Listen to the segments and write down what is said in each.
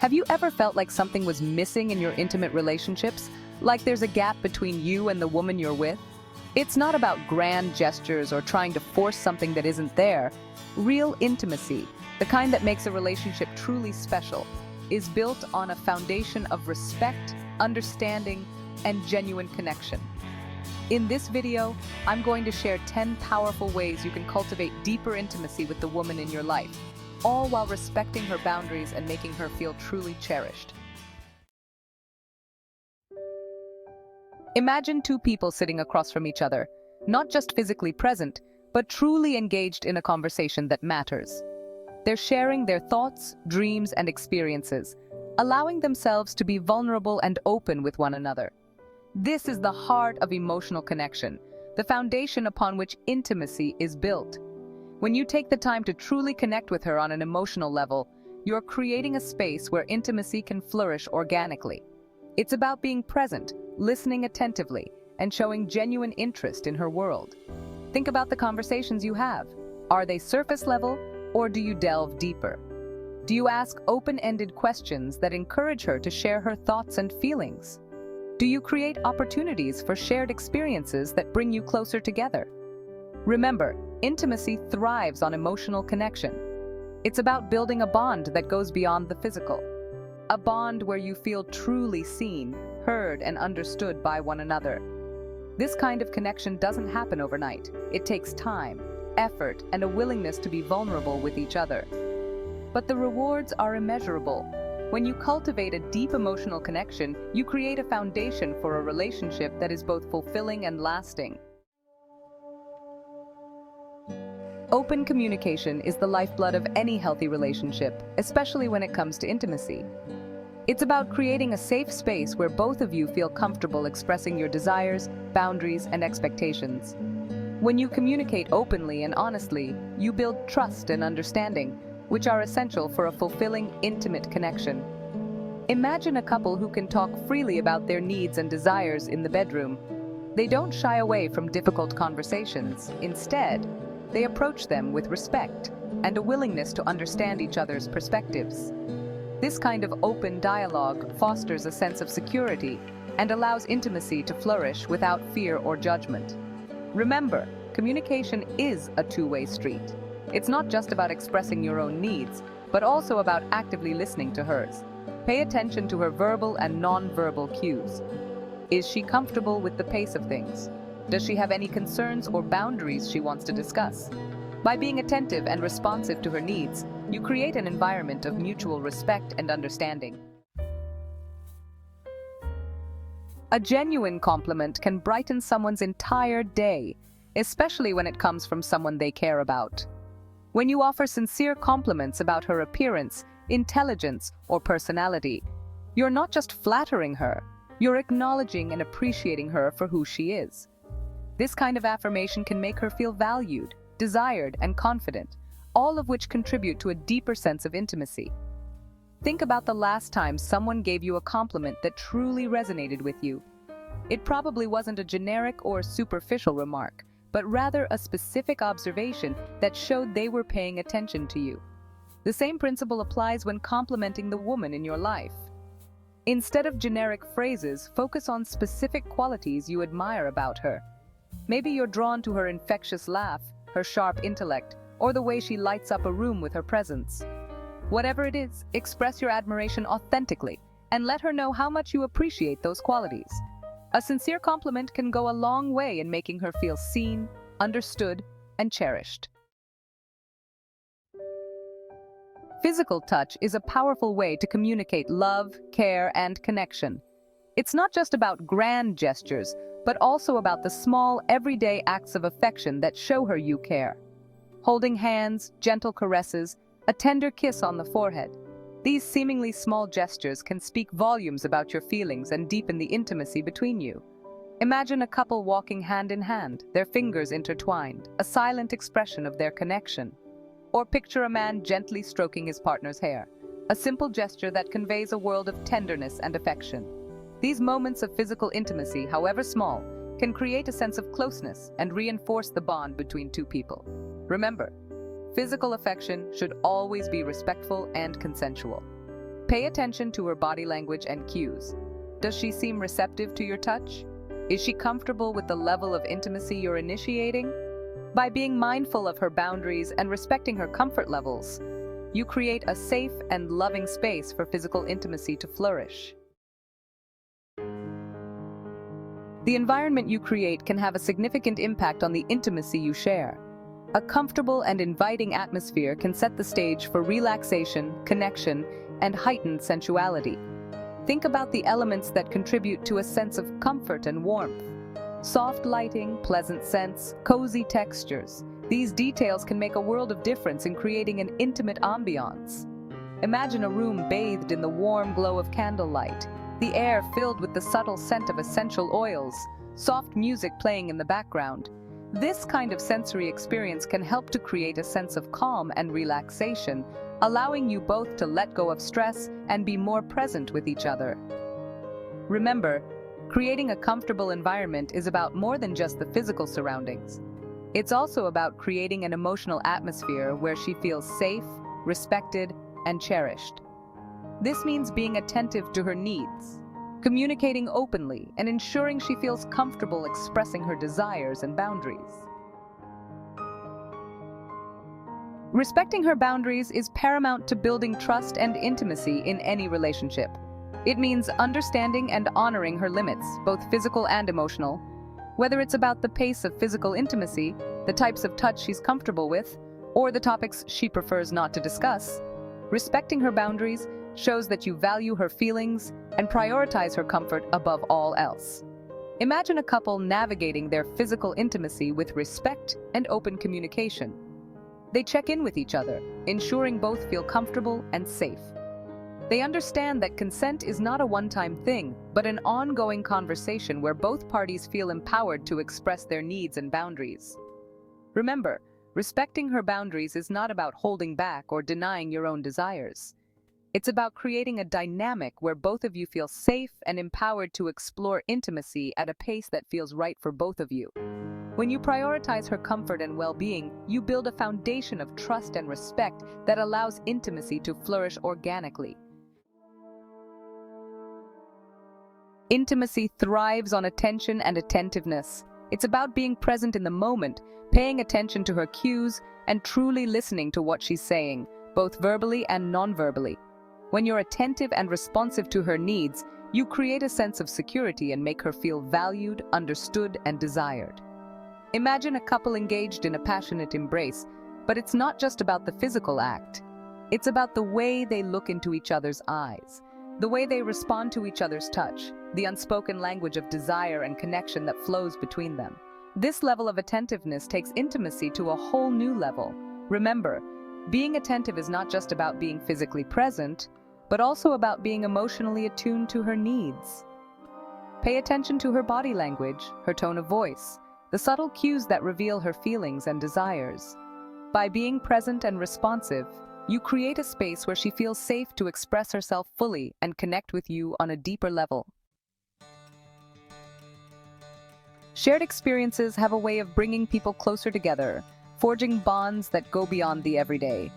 Have you ever felt like something was missing in your intimate relationships? Like there's a gap between you and the woman you're with? It's not about grand gestures or trying to force something that isn't there. Real intimacy, the kind that makes a relationship truly special, is built on a foundation of respect, understanding, and genuine connection. In this video, I'm going to share 10 powerful ways you can cultivate deeper intimacy with the woman in your life, all while respecting her boundaries and making her feel truly cherished. Imagine two people sitting across from each other, not just physically present, but truly engaged in a conversation that matters. They're sharing their thoughts, dreams, and experiences, allowing themselves to be vulnerable and open with one another. This is the heart of emotional connection, the foundation upon which intimacy is built. When you take the time to truly connect with her on an emotional level, you're creating a space where intimacy can flourish organically. It's about being present, listening attentively, and showing genuine interest in her world. Think about the conversations you have. Are they surface level, or do you delve deeper? Do you ask open-ended questions that encourage her to share her thoughts and feelings? Do you create opportunities for shared experiences that bring you closer together? Remember, intimacy thrives on emotional connection. It's about building a bond that goes beyond the physical. A bond where you feel truly seen, heard, and understood by one another. This kind of connection doesn't happen overnight. It takes time, effort, and a willingness to be vulnerable with each other. But the rewards are immeasurable. When you cultivate a deep emotional connection, you create a foundation for a relationship that is both fulfilling and lasting. Open communication is the lifeblood of any healthy relationship, especially when it comes to intimacy. It's about creating a safe space where both of you feel comfortable expressing your desires, boundaries, and expectations. When you communicate openly and honestly, you build trust and understanding, which are essential for a fulfilling, intimate connection. Imagine a couple who can talk freely about their needs and desires in the bedroom. They don't shy away from difficult conversations. Instead, they approach them with respect and a willingness to understand each other's perspectives. This kind of open dialogue fosters a sense of security and allows intimacy to flourish without fear or judgment. Remember, communication is a two-way street. It's not just about expressing your own needs, but also about actively listening to hers. Pay attention to her verbal and non-verbal cues. Is she comfortable with the pace of things? Does she have any concerns or boundaries she wants to discuss? By being attentive and responsive to her needs, you create an environment of mutual respect and understanding. A genuine compliment can brighten someone's entire day, especially when it comes from someone they care about. When you offer sincere compliments about her appearance, intelligence, or personality, you're not just flattering her, you're acknowledging and appreciating her for who she is. This kind of affirmation can make her feel valued, desired, and confident, all of which contribute to a deeper sense of intimacy. Think about the last time someone gave you a compliment that truly resonated with you. It probably wasn't a generic or superficial remark, but rather a specific observation that showed they were paying attention to you. The same principle applies when complimenting the woman in your life. Instead of generic phrases, focus on specific qualities you admire about her. Maybe you're drawn to her infectious laugh, her sharp intellect, or the way she lights up a room with her presence. Whatever it is, express your admiration authentically and let her know how much you appreciate those qualities. A sincere compliment can go a long way in making her feel seen, understood, and cherished. Physical touch is a powerful way to communicate love, care, and connection. It's not just about grand gestures, but also about the small, everyday acts of affection that show her you care. Holding hands, gentle caresses, a tender kiss on the forehead. These seemingly small gestures can speak volumes about your feelings and deepen the intimacy between you. Imagine a couple walking hand in hand, their fingers intertwined, a silent expression of their connection. Or picture a man gently stroking his partner's hair, a simple gesture that conveys a world of tenderness and affection. These moments of physical intimacy, however small, can create a sense of closeness and reinforce the bond between two people. Remember, physical affection should always be respectful and consensual. Pay attention to her body language and cues. Does she seem receptive to your touch? Is she comfortable with the level of intimacy you're initiating? By being mindful of her boundaries and respecting her comfort levels, you create a safe and loving space for physical intimacy to flourish. The environment you create can have a significant impact on the intimacy you share. A comfortable and inviting atmosphere can set the stage for relaxation, connection, and heightened sensuality. Think about the elements that contribute to a sense of comfort and warmth. Soft lighting, pleasant scents, cozy textures. These details can make a world of difference in creating an intimate ambiance. Imagine a room bathed in the warm glow of candlelight, the air filled with the subtle scent of essential oils, soft music playing in the background. This kind of sensory experience can help to create a sense of calm and relaxation, allowing you both to let go of stress and be more present with each other. Remember, creating a comfortable environment is about more than just the physical surroundings. It's also about creating an emotional atmosphere where she feels safe, respected, and cherished. This means being attentive to her needs, communicating openly, and ensuring she feels comfortable expressing her desires and boundaries. Respecting her boundaries is paramount to building trust and intimacy in any relationship. It means understanding and honoring her limits, both physical and emotional. Whether it's about the pace of physical intimacy, the types of touch she's comfortable with, or the topics she prefers not to discuss, respecting her boundaries shows that you value her feelings and prioritize her comfort above all else. Imagine a couple navigating their physical intimacy with respect and open communication. They check in with each other, ensuring both feel comfortable and safe. They understand that consent is not a one-time thing, but an ongoing conversation where both parties feel empowered to express their needs and boundaries. Remember, respecting her boundaries is not about holding back or denying your own desires. It's about creating a dynamic where both of you feel safe and empowered to explore intimacy at a pace that feels right for both of you. When you prioritize her comfort and well-being, you build a foundation of trust and respect that allows intimacy to flourish organically. Intimacy thrives on attention and attentiveness. It's about being present in the moment, paying attention to her cues, and truly listening to what she's saying, both verbally and non-verbally. When you're attentive and responsive to her needs, you create a sense of security and make her feel valued, understood, and desired. Imagine a couple engaged in a passionate embrace, but it's not just about the physical act. It's about the way they look into each other's eyes, the way they respond to each other's touch, the unspoken language of desire and connection that flows between them. This level of attentiveness takes intimacy to a whole new level. Remember, being attentive is not just about being physically present, but also about being emotionally attuned to her needs. Pay attention to her body language, her tone of voice, the subtle cues that reveal her feelings and desires. By being present and responsive, you create a space where she feels safe to express herself fully and connect with you on a deeper level. Shared experiences have a way of bringing people closer together, forging bonds that go beyond the everyday.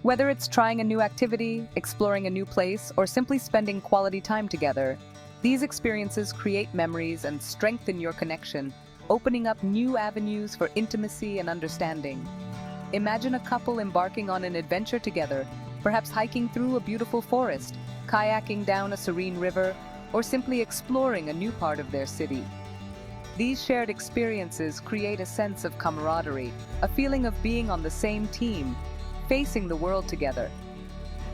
Whether it's trying a new activity, exploring a new place, or simply spending quality time together, these experiences create memories and strengthen your connection, opening up new avenues for intimacy and understanding. Imagine a couple embarking on an adventure together, perhaps hiking through a beautiful forest, kayaking down a serene river, or simply exploring a new part of their city. These shared experiences create a sense of camaraderie, a feeling of being on the same team, facing the world together.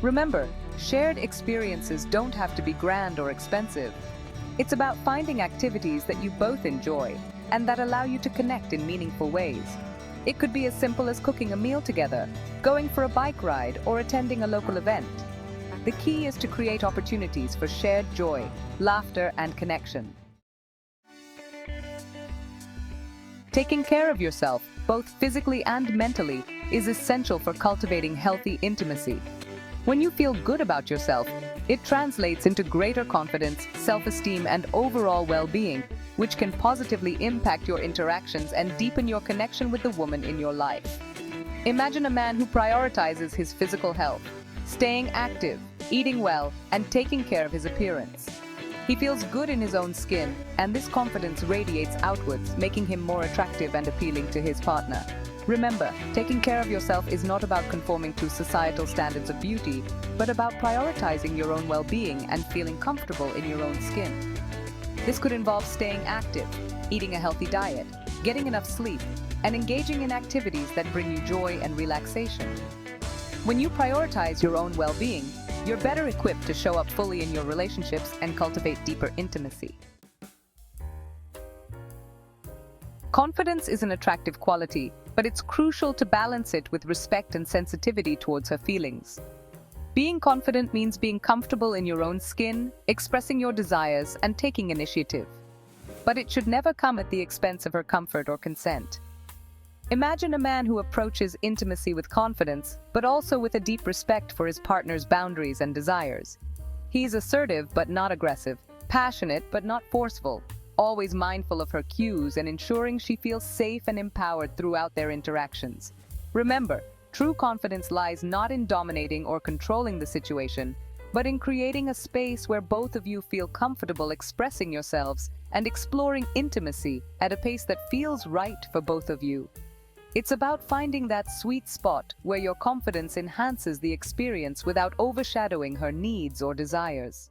Remember, shared experiences don't have to be grand or expensive. It's about finding activities that you both enjoy and that allow you to connect in meaningful ways. It could be as simple as cooking a meal together, going for a bike ride, or attending a local event. The key is to create opportunities for shared joy, laughter, and connection. Taking care of yourself, both physically and mentally, is essential for cultivating healthy intimacy. When you feel good about yourself, it translates into greater confidence, self-esteem, and overall well-being, which can positively impact your interactions and deepen your connection with the woman in your life. Imagine a man who prioritizes his physical health, staying active, eating well, and taking care of his appearance. He feels good in his own skin, and this confidence radiates outwards, making him more attractive and appealing to his partner. Remember, taking care of yourself is not about conforming to societal standards of beauty, but about prioritizing your own well-being and feeling comfortable in your own skin. This could involve staying active, eating a healthy diet, getting enough sleep, and engaging in activities that bring you joy and relaxation. When you prioritize your own well-being, you're better equipped to show up fully in your relationships and cultivate deeper intimacy. Confidence is an attractive quality, but it's crucial to balance it with respect and sensitivity towards her feelings. Being confident means being comfortable in your own skin, expressing your desires, and taking initiative. But it should never come at the expense of her comfort or consent. Imagine a man who approaches intimacy with confidence, but also with a deep respect for his partner's boundaries and desires. He's assertive but not aggressive, passionate but not forceful, always mindful of her cues and ensuring she feels safe and empowered throughout their interactions. Remember, true confidence lies not in dominating or controlling the situation, but in creating a space where both of you feel comfortable expressing yourselves and exploring intimacy at a pace that feels right for both of you. It's about finding that sweet spot where your confidence enhances the experience without overshadowing her needs or desires.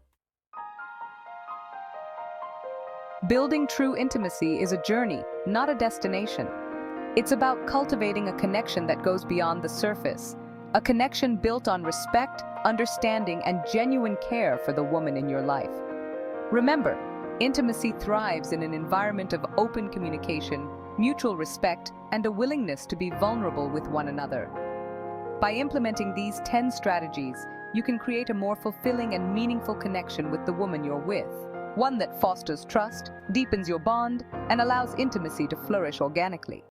Building true intimacy is a journey, not a destination. It's about cultivating a connection that goes beyond the surface, a connection built on respect, understanding, and genuine care for the woman in your life. Remember, intimacy thrives in an environment of open communication, mutual respect, and a willingness to be vulnerable with one another. By implementing these 10 strategies, you can create a more fulfilling and meaningful connection with the woman you're with, one that fosters trust, deepens your bond, and allows intimacy to flourish organically.